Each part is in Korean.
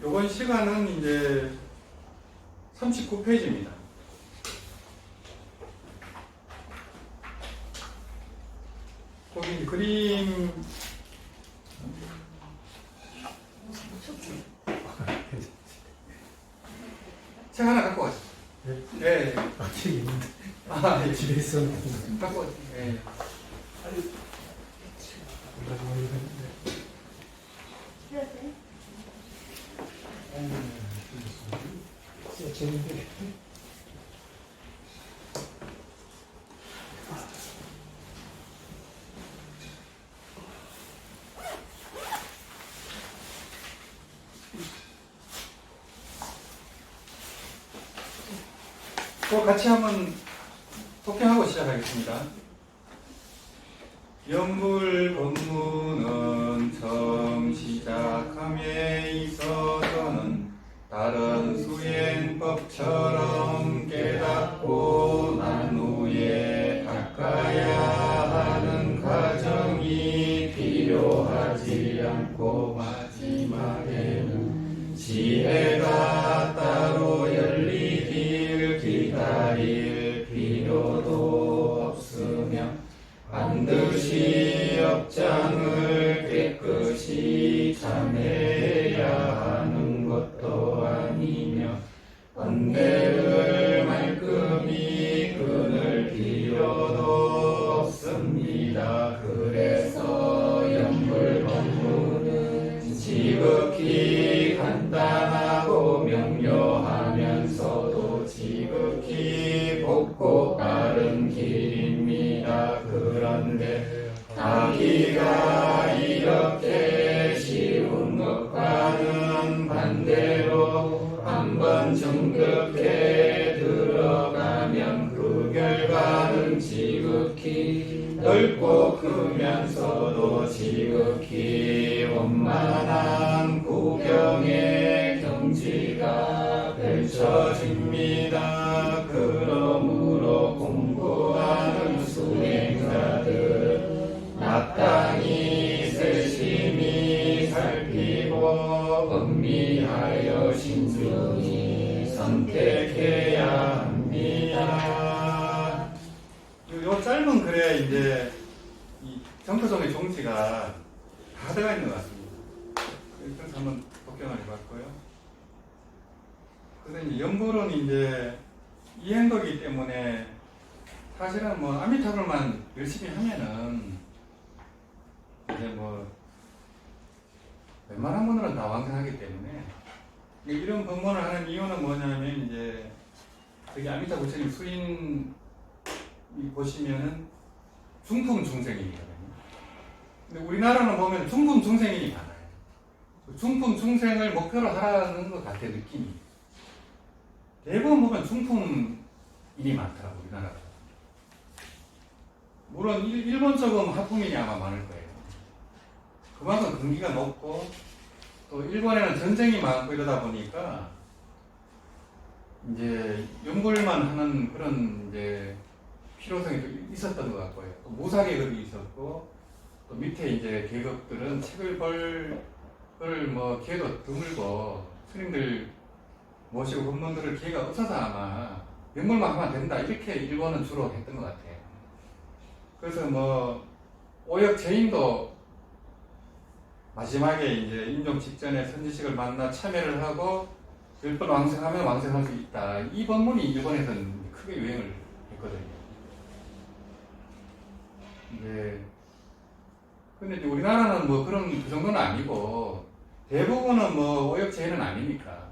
요번 시간은 이제 39페이지입니다. 거기 그림 책 하나 갖고 왔어요. 네. 아, 책이 있는데. 아, 네. 집에 있었는데. 갖고 왔어요. 네. 가지고 있는데. 재밌는데. 그거 같이 한번 독해하고 시작하겠습니다. 연불 법문은 처음 시작함에 있어서는 다른 수행법처럼 깨닫고 난 후에 닦아야 하는 과정이 필요하지 않고 마지막에는 지혜가 따로 열리길 기다릴 필요도 없으며 반드시 업장을 깨끗이 참회해야 하는 것도 아니며 번뇌를 말끔히 끊을 필요도 없습니다. 그래서 연불법문은 지극히 간단하고 명료하면서도 지극히 곱고 빠른 길입니다. 그런데 하기가 이렇게 쉬운 것과는 반대로 한번 정득해 들어가면 그 결과는 지극히 넓고 크면서도 지극히 원만한 구경의 경지가 펼쳐집니다. 그러므로 공부하는 수행자들은 마땅히 세심히 살피고 음미하여 신중히 선택해야 합니다. 요 짧은 글에 이제 이 정토성의 종지가 다 들어가 있는 것 같습니다. 그래서 한번 독경을 해봤고요. 그래서 이제 연불은 이제 이행도이기 때문에 사실은 뭐 아미타불만 열심히 하면은 이제 뭐 웬만한 분들은 다 완성하기 때문에 이런 법문을 하는 이유는 뭐냐면 이제 여기 아미타 부처님 수인 보시면은 중품 중생이거든요. 근데 우리나라는 보면 중품 중생이 많아요. 중품 중생을 목표로 하라는 것 같아 느낌이. 대부분 보면 중품인이 많더라고 우리나라. 물론 일본 쪽은 하품인이 아마 많을 거예요. 그만큼 등기가 높고 또 일본에는 전쟁이 많고 이러다 보니까 이제 연불만 하는 그런 이제 필요성이 또 있었던 것 같고요. 또 무사계급이 있었고 또 밑에 이제 계급들은 책을 벌 뭐 기회도 드물고 스님들 모시고 법문들을 기회가 없어서 아마 연불만 하면 된다 이렇게 일본은 주로 했던 것 같아요. 그래서 뭐 오역 제인도 마지막에 이제 임종 직전에 선지식을 만나 참여를 하고 10번 왕생하면 왕생할 수 있다. 이 법문이 일본에서는 크게 유행을 했거든요. 네. 근데 이제 우리나라는 뭐 그런 그 정도는 아니고 대부분은 뭐 오역 제인은 아니니까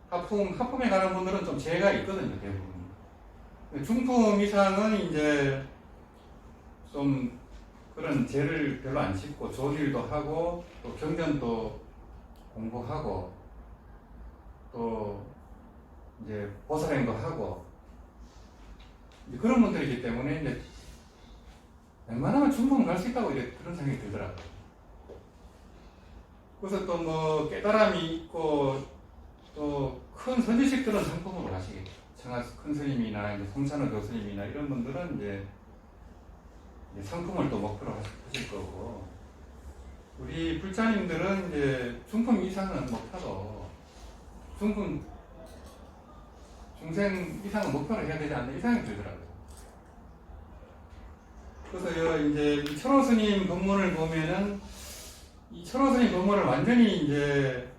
하품에 가는 분들은 좀 제가 있거든요. 대부분. 중품 이상은 이제 좀 그런 죄를 별로 안 짓고 조일도 하고 또 경전도 공부하고 또 이제 보살행도 하고 이제 그런 분들이기 때문에 이제 웬만하면 중품은 갈 수 있다고 이제 그런 생각이 들더라고요. 그래서 또 뭐 깨달음이 있고 또 큰 선지식들은 상품으로 가시겠죠. 청하 큰 스님이나 이제 송찬호 교수님이나 이런 분들은 이제 상품을 또 목표로 하실 거고 우리 불자님들은 이제 중품 이상은 못하고 중생 이상은 목표를 해야 되지 않나 이 생각이 들더라고요. 그래서 이제 이 철호 스님 법문을 보면은 이 철호 스님 법문을 완전히 이제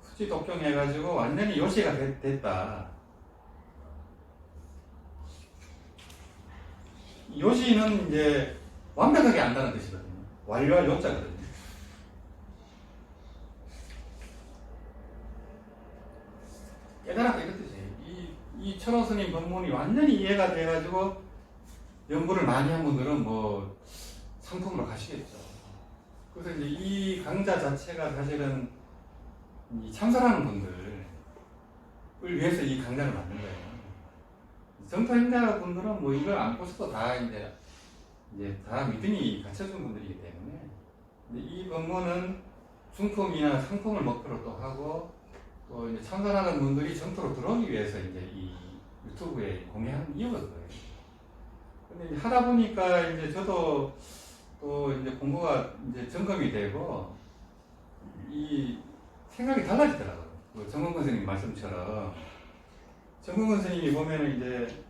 수지 독경해가지고 완전히 요시가 됐다. 요시는 이제 완벽하게 안다는 뜻이거든요. 완료할 요자거든요. 깨달았다 이런 뜻이에요. 이 철호 스님 법문이 완전히 이해가 돼가지고 연구를 많이 한 분들은 뭐 상품으로 가시겠죠. 그래서 이제 이 강좌 자체가 사실은 이 참선하는 분들을 위해서 이 강좌를 만든 거예요. 정토 행자 분들은 뭐 이걸 안 보셔도 다 이제 다 믿음이 갖춰진 분들이기 때문에 이 법문은 중품이나 상품을 목표로 또 하고 또 이제 참선하는 분들이 정토로 들어오기 위해서 이제 이 유튜브에 공개하는 이유가 그거예요. 근데 하다 보니까 이제 저도 또 이제 공부가 이제 점검이 되고 이 생각이 달라지더라고요. 그 정근권 선생님 말씀처럼 정근권 선생님이 보면은 이제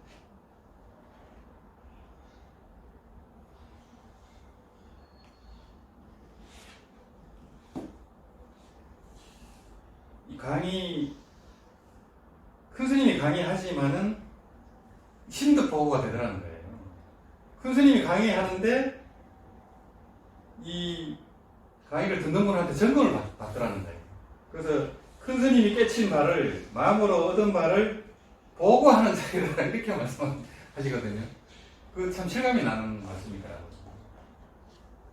이 강의 큰 스님이 강의하지만은 심득 보고가 되더라는 거예요. 큰 스님이 강의하는데 이 강의를 듣는 분한테 점검을 받더라는 거예요. 그래서 큰 스님이 깨친 말을 마음으로 얻은 말을 보고하는 자리다 이렇게 말씀하시거든요. 그 참 실감이 나는 말씀이더라고요.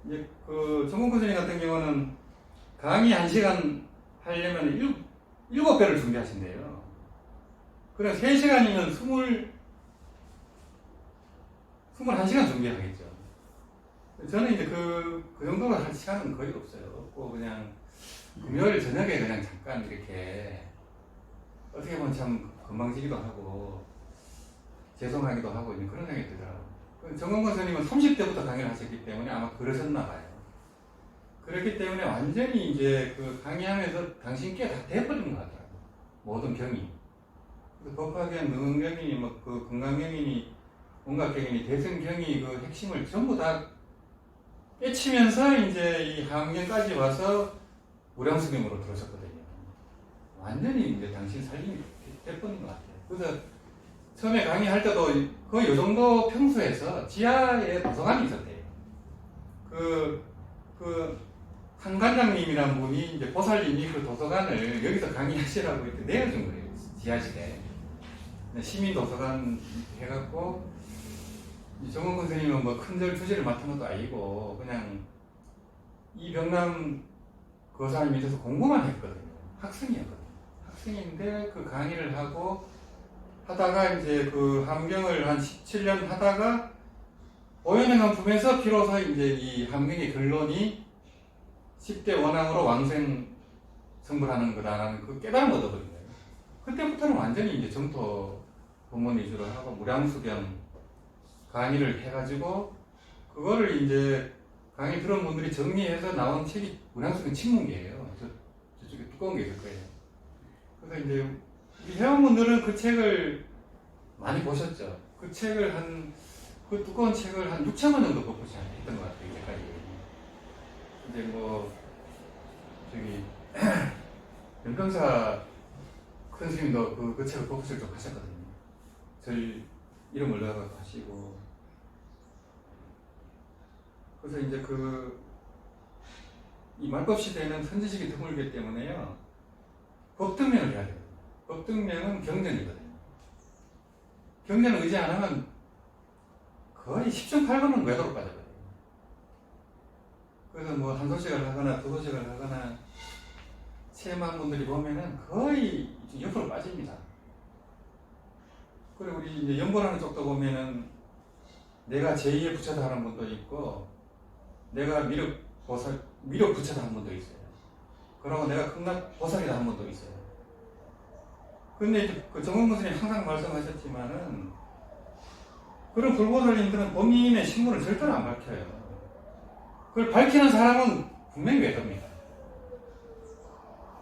이제 그 정근권 스님 같은 경우는 강의 1시간 하려면 7배를 준비하신대요. 그럼 3시간이면 21시간 준비하겠죠. 저는 이제 그 정도로 할 시간은 거의 없어요. 없고 그냥 금요일 저녁에 그냥 잠깐 이렇게 어떻게 보면 참 건방지기도 하고 죄송하기도 하고 이제 그런 생각이 들더라고요. 정근권 스님은 30대부터 강의를 하셨기 때문에 아마 그러셨나 봐요. 그렇기 때문에 완전히 이제 그 강의하면서 당신께 다 돼버린 것 같아요. 모든 경이. 법화경, 능경이니, 뭐 그 건강경이니, 온갖경이니, 대승경이 그 핵심을 전부 다 깨치면서 이제 이 함경까지 와서 무량수경으로 들어섰거든요. 완전히 이제 당신 살림이 돼버린 것 같아요. 그래서 처음에 강의할 때도 거의 이 정도 평수에서 지하에 도서관이 있었대요. 한 관장님이란 분이 이제 보살님이 그 도서관을 여기서 강의하시라고 이렇게 내어준 거예요. 지하실에. 시민 도서관 해갖고, 정근권 선생님은 뭐 큰절 투지를 맡은 것도 아니고, 그냥 이 병남 거사님 밑에서 공부만 했거든요. 학생이었거든요. 학생인데 그 강의를 하다가 이제 그 함경을 한 17년 하다가 오연행한 품에서 비로소 이제 이 함경의 결론이 10대 원앙으로 왕생 성불하는 거다라는 그 깨달음을 얻어버린 거예요. 그때부터는 완전히 이제 정토 법문 위주로 하고 무량수경 강의를 해가지고 그거를 이제 강의 들은 분들이 정리해서 나온 책이 무량수경 친문기예요. 저쪽에 두꺼운 게 있을 거예요. 그래서 이제 우리 회원분들은 그 책을 많이 보셨죠. 그 두꺼운 책을 한 6,000원 정도 받고 시작했던 것 같아요. 이제까지. 이제 뭐 연평사 큰 스님도 그 책을 보고서 좀 하셨거든요. 절 이름 올라가서 하시고. 그래서 이제 이 말법 시대에는 선지식이 드물기 때문에요. 법등명을 해야 돼요. 법등명은 경전이거든요. 경전을 의지 안 하면 거의 10중 8구는 외도로 빠져버려요. 그래서 뭐 한 소식을 하거나 두 소식을 하거나 체험한 분들이 보면은 거의 옆으로 빠집니다. 그리고 우리 이제 연보라는 쪽도 보면은 내가 제2의 부처다 하는 분도 있고 내가 미륵 부처다 하는 분도 있어요. 그러고 내가 극락 보살이다 하는 분도 있어요. 근데 그 정근권 스님이 항상 말씀하셨지만은 그런 불보살님들은 본인의 신분을 절대로 안 밝혀요. 그걸 밝히는 사람은 분명히 외도입니다.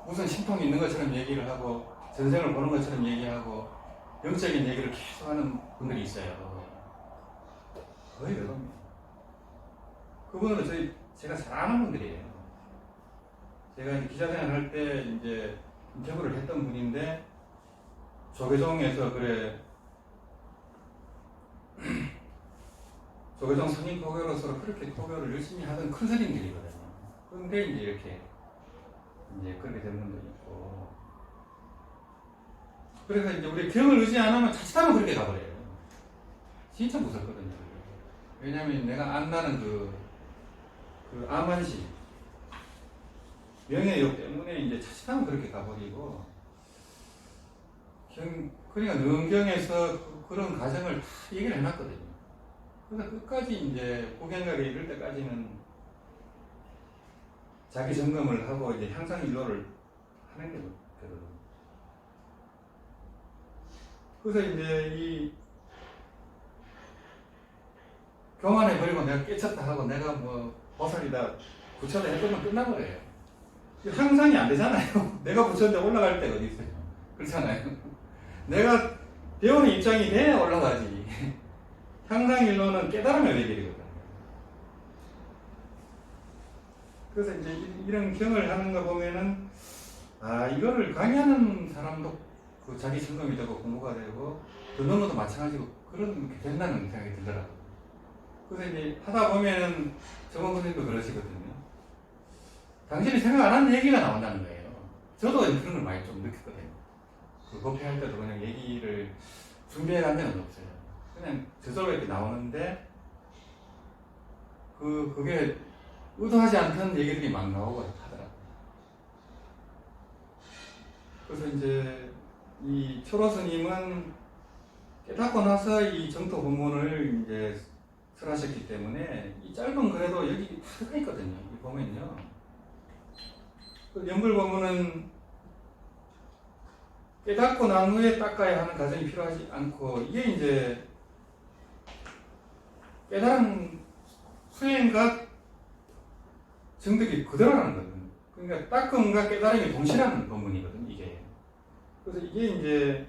무슨 신통이 있는 것처럼 얘기를 하고 전생을 보는 것처럼 얘기하고 영적인 얘기를 계속 하는 분들이 있어요. 거의 외도입니다. 그분은 제가 잘 아는 분들이에요. 제가 이제 기자생활 할 때 이제 인터뷰를 했던 분인데 조계종에서 그래 조계종 선임 포교로서 그렇게 포교를 열심히 하던 큰 스님들이거든요. 그런데 이제 이렇게 이제 그렇게 된 분도 있고 그래서 이제 우리 경을 의지 안 하면 자칫하면 그렇게 가버려요. 진짜 무섭거든요. 왜냐면 내가 안다는 그 암환시 명예욕 때문에 이제 자칫하면 그렇게 가버리고 그러니까 능경에서 그런 가정을 다 얘기를 해놨거든요. 그래서 끝까지 이제 고견각에 이를 때까지는 자기 점검을 하고 이제 향상일로를 하는 게 되거든요. 그래서 이제 이 교만해버리고 내가 깨쳤다 하고 내가 뭐 보살이다 부처다 했더니 끝나버려요. 향상이 안 되잖아요. 내가 부처인데 올라갈 때가 어디 있어요. 그렇잖아요. 내가 배우는 입장이 돼야 올라가지. 향상일로는 깨달음의 외길이거든요. 그래서 이제 이런 경을 하는 거 보면은 이거를 강의하는 사람도 그 자기 점검이 되고 공부가 되고 듣는 것도 마찬가지고 그렇게 된다는 생각이 들더라고요. 그래서 이제 하다 보면은 정원 선생님도 그러시거든요. 당신이 생각 안 하는 얘기가 나온다는 거예요. 저도 그런 걸 많이 좀 느꼈거든요. 그 법회할 때도 그냥 얘기를 준비해 간 데는 없어요. 그냥 저절로 이렇게 나오는데 그게 의도하지 않던 얘기들이 막 나오고 하더라고요. 그래서 이제 이 초로 스님은 깨닫고 나서 이 정토 법문을 이제 설하셨기 때문에 이 짧은 글에도 여기 다 들어가 있거든요. 이 보면요. 그 연불 법문은 깨닫고 난 후에 닦아야 하는 과정이 필요하지 않고 이게 이제 깨달은 수행과 정득이 그대로라는 거거든요. 그러니까 닦음과 깨달음이 동시라는 법문이거든요. 이게. 그래서 이게 이제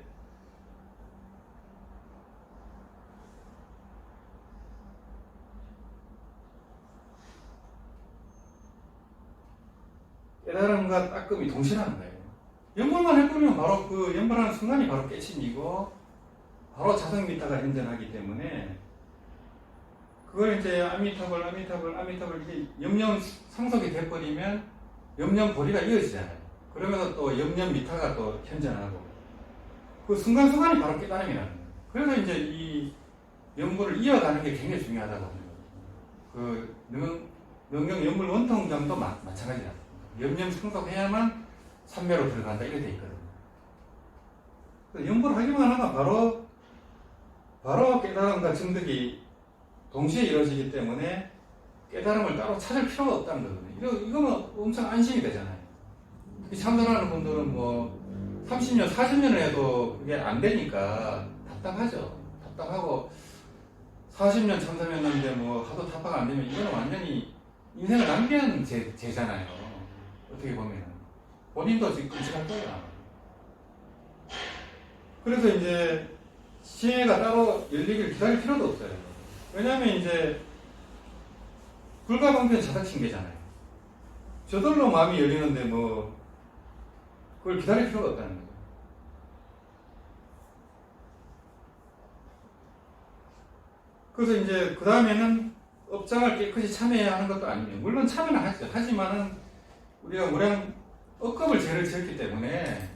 깨달음과 닦음이 동시라는 거예요. 연불만 해보면 바로 그 연불하는 순간이 바로 깨침이고 바로 자성미타가 현전하기 때문에 그걸 이제 아미타불 이게 염념 상속이 돼버리면 염념보리가 이어지잖아요. 그러면서 또 염념미타가 또 현전하고 그 순간순간이 바로 깨달음이라는 거예요. 그래서 이제 이 연불을 이어가는 게 굉장히 중요하다고 합니다. 그 능경 연불 원통점도 마찬가지다. 염념 상속해야만 삼매로 들어간다 이렇게 돼 있거든요. 연불 하기만 하면 바로 깨달음과 정득이 동시에 이루어지기 때문에 깨달음을 따로 찾을 필요가 없다는 거거든요. 이거면 엄청 안심이 되잖아요. 특히 참선하는 분들은 뭐 30년, 40년을 해도 그게 안 되니까 답답하죠. 답답하고 40년 참선했는데 뭐 하도 답파가 안 되면 이거는 완전히 인생을 낭비한 죄잖아요. 어떻게 보면 본인도 지금 끔찍할 거예요. 그래서 이제 시행회가 따로 열리길 기다릴 필요도 없어요. 왜냐하면 이제 불가방편 자작신계잖아요. 저절로 마음이 열리는데 뭐 그걸 기다릴 필요가 없다는 거죠. 그래서 이제 그 다음에는 업장을 깨끗이 참여해야 하는 것도 아니에요. 물론 참여는 하죠. 하지만은 우리가 무량 억겁을 죄를 지었기 때문에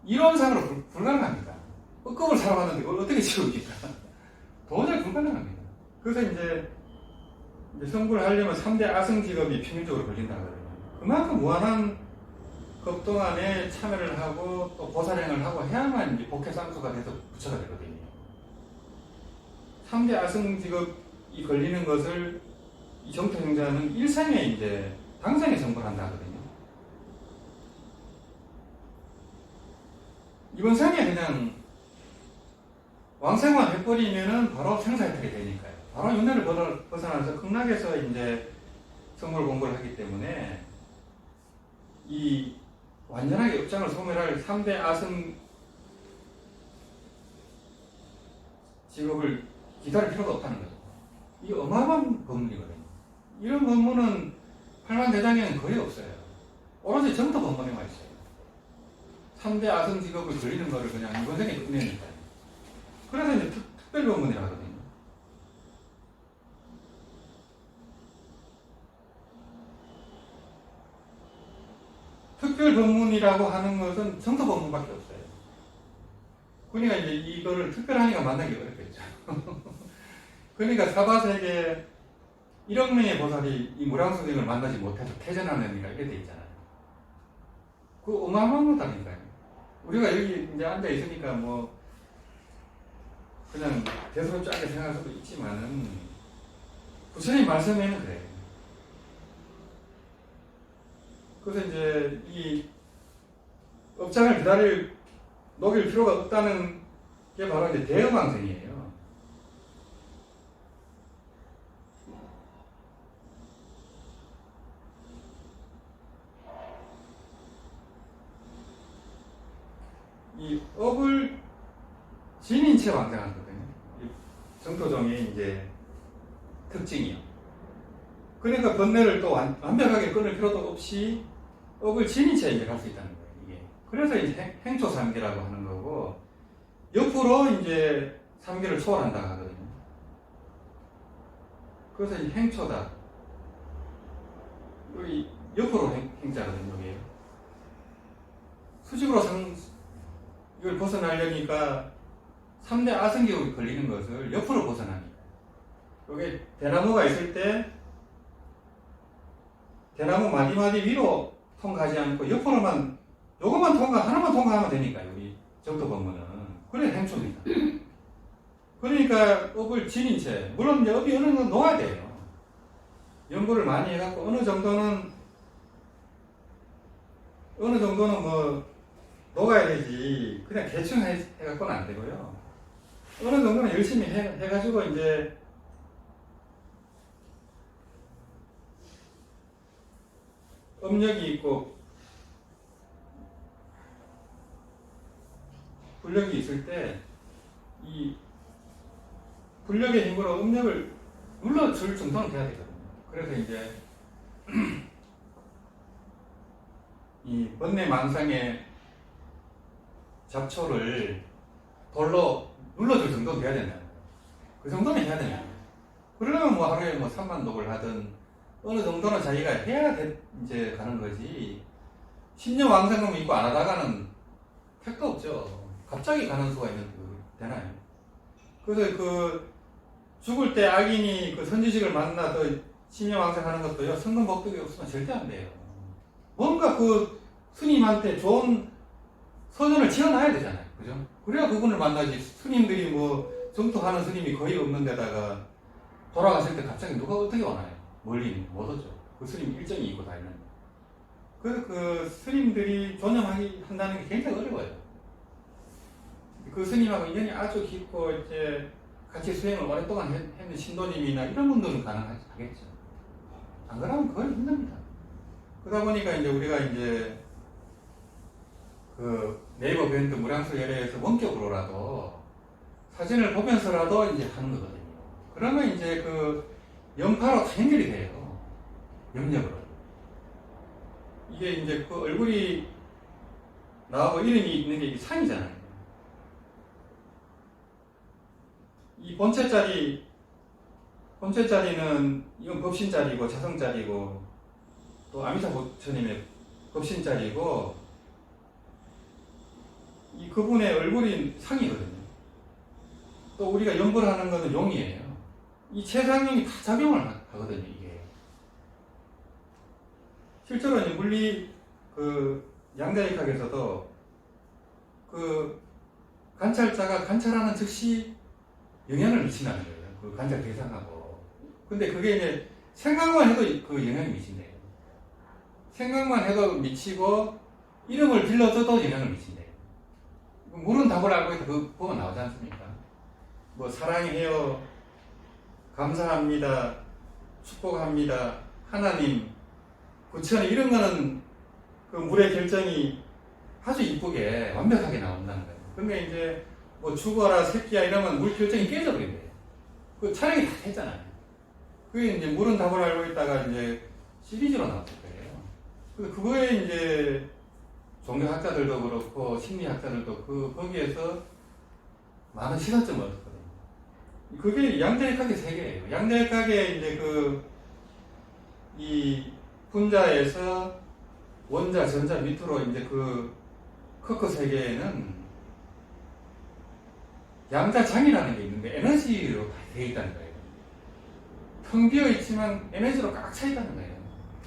이론상으로 불가능합니다. 억겁을 살아가는데 그걸 어떻게 지웁니까? 도저히 불가능합니다. 그래서 이제 성불을 하려면 3대 아승직업이 평균적으로 걸린다 그러거든요. 그만큼 무한한 급 동안에 참여를 하고 또 보살행을 하고 해야만 이제 복회 쌍수가 돼서 부처가 되거든요. 3대 아승직업이 걸리는 것을 이 정토행자는 일생에 이제 당생에 성불을 한다 하거든요. 이번 생에 그냥 왕생만 해버리면은 바로 생사해탈이 되니까요. 바로 윤회를 벗어나서 극락에서 이제 성물 공부를 하기 때문에 이 완전하게 업장을 소멸할 3대 아성 직업을 기다릴 필요가 없다는 거죠. 이 어마어마한 법문이거든요. 이런 법문은 팔만대장에는 거의 없어요. 오로지 정토 법문에만 있어요. 3대 아성 직업을 걸리는 거를 그냥 이번 생에 끝내니까요. 그래서 이제 특별 법문이라고 하거든요. 특별 법문이라고 하는 것은 정토 법문밖에 없어요. 그러니까 이제 이거를 특별하니까 만나기 어렵겠죠. 그러니까 사바세계 1억 명의 보살이 이 무량수경을 만나지 못해서 퇴전하는 의미가 이렇게 돼 있잖아요. 그 어마어마한 거다니까요. 우리가 여기 이제 앉아 있으니까 뭐 그냥 대수롭지 않게 생각할 수도 있지만은 부처님 말씀에는 그래요. 그래서 이제 이 업장을 녹일 필요가 없다는 게 바로 이제 대음왕생이에요. 이 업을 지닌 채 왕생하거든요. 정토종의 이제 특징이요. 그러니까 번뇌를 또 완벽하게 끊을 필요도 없이 업을 지닌 채 이제 갈 수 있다는 거예요. 이게. 그래서 이제 행초삼계라고 하는 거고, 옆으로 이제 삼계를 초월한다고 하거든요. 그래서 이제 행초다. 여기 옆으로 행자거든요. 여기. 수직으로 이걸 벗어나려니까 3대 아성기업이 걸리는 것을 옆으로 벗어나니까. 여기 대나무가 있을 때 대나무 마디마디 위로 통과하지 않고 옆으로만 하나만 통과하면 되니까 여기 정토 법문은 그래 행초입니다. 그러니까 업을 지닌 채 물론 이제 업이 어느 정도 녹아야 돼요. 연구를 많이 해갖고 어느 정도는 뭐 녹아야 되지 그냥 대충 해갖고는 안 되고요. 어느 정도는 열심히 해가지고 이제 업력이 있고 불력이 있을 때 이 불력의 힘으로 업력을 눌러줄 정도는 돼야 되거든요. 그래서 이제 이 번뇌 망상의 잡초를 돌로 눌러줄 정도는 돼야 된다. 그 정도는 해야 되냐. 그러려면 뭐 하루에 뭐 3만 독을 하든 어느 정도는 자기가 해야 이제 가는 거지. 10년 왕생금 있고 안 하다가는 택도 없죠. 갑자기 가는 수가 되나요? 그래서 그 죽을 때 악인이 그 선지식을 만나서 10년 왕생하는 것도요, 성금 복덕이 없으면 절대 안 돼요. 뭔가 그 스님한테 좋은 선언을 지어놔야 되잖아요. 그죠? 그래야 그분을 만나지. 스님들이 뭐 정토하는 스님이 거의 없는 데다가 돌아갔을 때 갑자기 누가 어떻게 와나요? 멀리 못 오죠. 그 스님 일정이 있고 다 있는데. 그래서 그 스님들이 한다는 게 굉장히 어려워요. 그 스님하고 인연이 아주 깊고 이제 같이 수행을 오랫동안 했는 신도님이나 이런 분들은 가능하겠죠. 안 그러면 거의 힘듭니다. 그러다 보니까 이제 우리가 이제 그 네이버 밴드 무량수 예례에서 원격으로라도 사진을 보면서라도 이제 하는 거거든요. 그러면 이제 그 연파로 다 연결이 돼요. 염력으로. 이게 이제 그 얼굴이 나하고 이름이 있는 게 상이잖아요. 이 본체짜리는 이건 법신짜리고 자성짜리고 또 아미타 부처님의 법신짜리고 이 그분의 얼굴이 상이거든요. 또 우리가 연보를 하는 것은 용이에요. 이 최상용이 다 작용을 하거든요. 이게 실제로 이제 물리 그 양자역학에서도 그 관찰자가 관찰하는 즉시 영향을 미친다는 거예요. 그 관찰 대상하고. 근데 그게 이제 생각만 해도 그 영향이 미친대요. 생각만 해도 미치고 이름을 빌려줘도 영향을 미친대요. 물은 답을 알고 있다. 그 보면 나오지 않습니까? 뭐 사랑해요, 감사합니다, 축복합니다 하나님, 부처님 이런 거는 그 물의 결정이 아주 이쁘게 완벽하게 나온다는 거예요. 근데 이제 뭐 죽어라 새끼야 이러면 물 결정이 깨져버린대요. 그 촬영이 다 됐잖아요. 그게 이제 물은 답을 알고 있다가 이제 시리즈로 나왔을 거예요. 근데 그거에 이제 종교학자들도 그렇고 심리학자들도 거기에서 많은 시사점을 얻었거든요. 그게 양자역학의 세계예요. 양자역학의 이제 이 분자에서 원자, 전자 밑으로 이제 그 크크 세계에는 양자장이라는 게 있는데 에너지로 다 되어 있다는 거예요. 텅 비어 있지만 에너지로 꽉 차 있다는 거예요.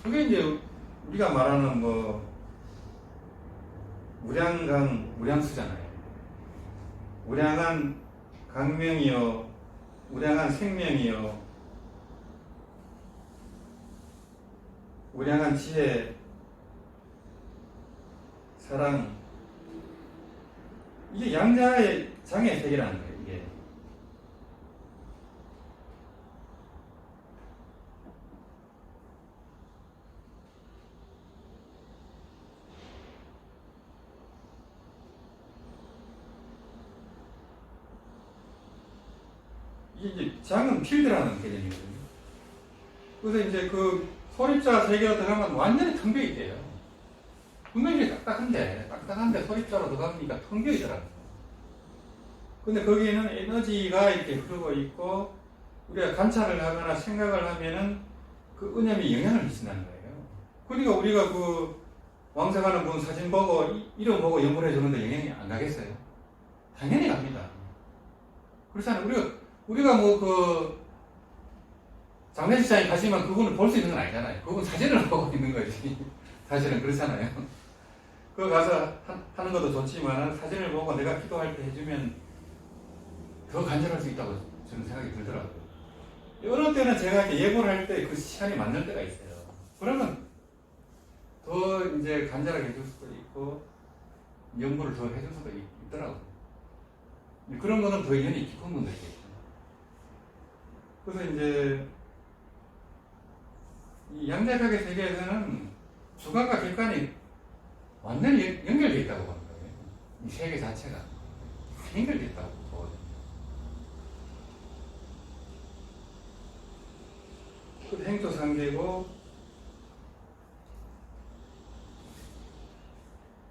그게 이제 우리가 말하는 뭐 무량강, 무량수잖아요. 무량한 강명이요, 무량한 생명이요, 무량한 지혜, 사랑. 이게 양자의 장의 세계라는 거예요, 이게. 이게 장은 필드라는 개념이거든요. 그래서 이제 그 소립자 세계로 들어가면 완전히 텅 비어 있대요. 분명히 딱딱한데 소립자로 들어가니까 텅 비어 있더라고요. 근데 거기에는 에너지가 이렇게 흐르고 있고, 우리가 관찰을 하거나 생각을 하면은 그 은염이 영향을 미친다는 거예요. 그러니까 우리가 그 왕생하는 분 사진 보고 이름 보고 연구를 해주는데 영향이 안 가겠어요? 당연히 갑니다. 그렇잖아요. 우리가 뭐 그 장례식장에 가시면 그분을 볼 수 있는 건 아니잖아요. 그분 사진을 보고 있는 거지. 사실은 그렇잖아요. 그거 가서 하는 것도 좋지만 사진을 보고 내가 기도할 때 해주면 더 간절할 수 있다고 저는 생각이 들더라고요. 어느 때는 제가 이렇게 예고를 할 때 그 시간이 맞는 때가 있어요. 그러면 더 이제 간절하게 해줄 수도 있고 연구를 더 해줄 수도 있더라고요. 그런 거는 더 인연이 깊은 분들이겠죠. 그래서 이제 이 양자역학의 세계에서는 주관과 객관이 완전히 연결되어 있다고 보는 거예요. 이 세계 자체가 연결되어 있다고 보거든요. 그 행토상계고,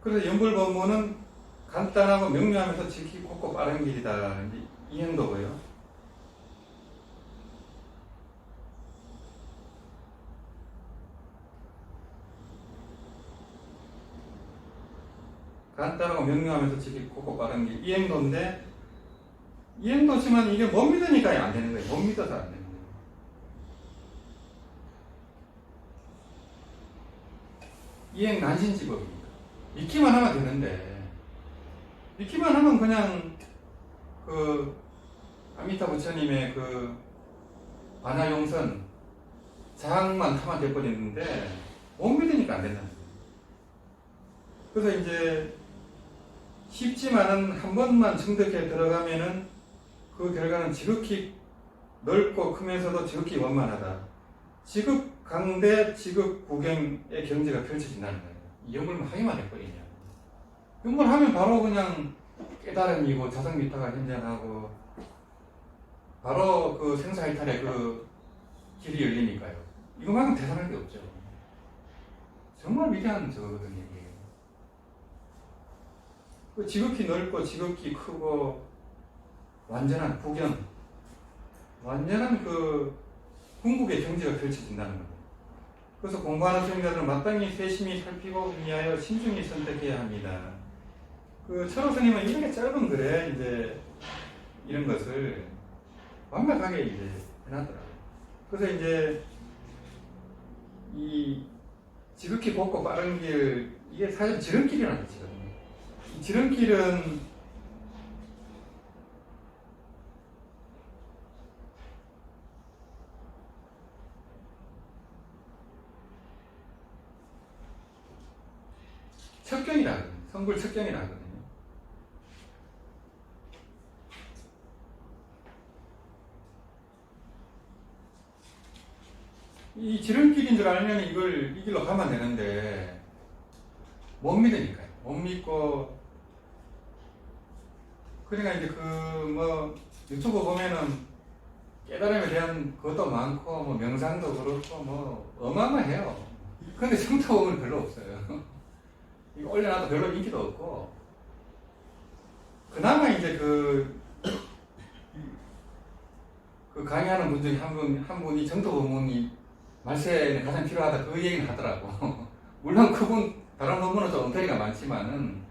그래서 연불법문은 간단하고 명료하면서 지키고 곱고 빠른 길이다. 이 행도고요. 간단하고 명료하면서 지키고 곱고 빠른 길. 이 행도인데, 이 행도지만 이게 못 믿으니까 안 되는 거예요. 못 믿어서 안 되는 거예요. 이행 난신지법입니다. 믿기만 하면 되는데, 믿기만 하면 그냥 그 아미타 부처님의 그 반야용선 장만 타만 돼버리는데 못 믿으니까 안 된다는 거예요. 그래서 이제 쉽지만은 한 번만 증득해 들어가면은 그 결과는 지극히 넓고 크면서도 지극히 원만하다. 지극 강대 지극 구경의 경지가 펼쳐진다는 거예요. 이 연불만 하기만 해버리냐. 연불하면 바로 그냥 깨달음이고 자성미타가 현존하고 바로 그 생사이탈의 그 길이 열리니까요. 이거만큼 대단할 게 없죠. 정말 위대한 저거거든요. 이게. 그 지극히 넓고 지극히 크고 완전한 구경, 완전한 그 궁극의 경지가 펼쳐진다는 거예요. 그래서 공부하는 수행자들은 마땅히 세심히 살피고 의미하여 신중히 선택해야 합니다. 그 철호 스님은 이렇게 짧은 글에 이제 이런 것을 완벽하게 이제 해놨더라고요. 그래서 이제 이 지극히 곱고 빠른 길, 이게 사실 지름길이라는 뜻이거든요. 이 지름길은 척경이라 하거든요. 성불 척경이라 하거든요. 이 지름길인 줄 알면 이걸 이 길로 가면 되는데 못 믿으니까요. 못 믿고 그러니까 이제 그 뭐 유튜브 보면은 깨달음에 대한 것도 많고 뭐 명상도 그렇고 뭐 어마어마해요. 근데 정토 보면 별로 없어요. 이거 올려놔도 별로 인기도 없고 그나마 이제 그 강의하는 분 중에 한 분이 정토 법문이 말세에 가장 필요하다 그 얘기는 하더라고. 물론 그분 다른 법문은 좀 엉터리가 많지만은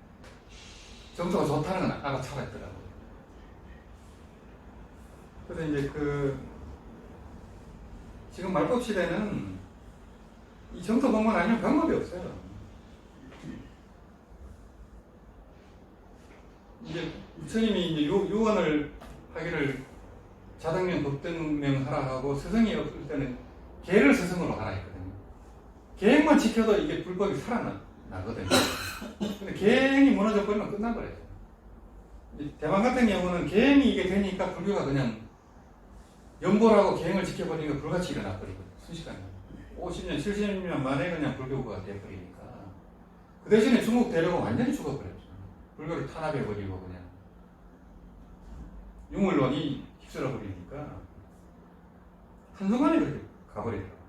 정토가 좋다는 건 알아차가 있더라고. 그래서 이제 지금 말법 시대는 이 정토 법문 아니면 방법이 없어요. 이제 부처님이 이제 유언을 하기를 자등명, 법등명 하라 하고 스승이 없을 때는 계를 스승으로 하라 했거든요. 계획만 지켜도 이게 불법이 살아나거든요. 근데 계행이 무너져 버리면 끝나버려요. 대만 같은 경우는 계행이 이게 되니까 불교가 그냥 연보라고 계행을 지켜버리니까 불같이 일어나버리거든요. 순식간에. 50년, 70년 만에 그냥 불교가 돼버리니까. 그 대신에 중국 대륙은 완전히 죽어버렸죠. 불교를 탄압해버리고 그냥. 유물론이 휩쓸어버리니까 한순간에 그렇게 가버리더라고요.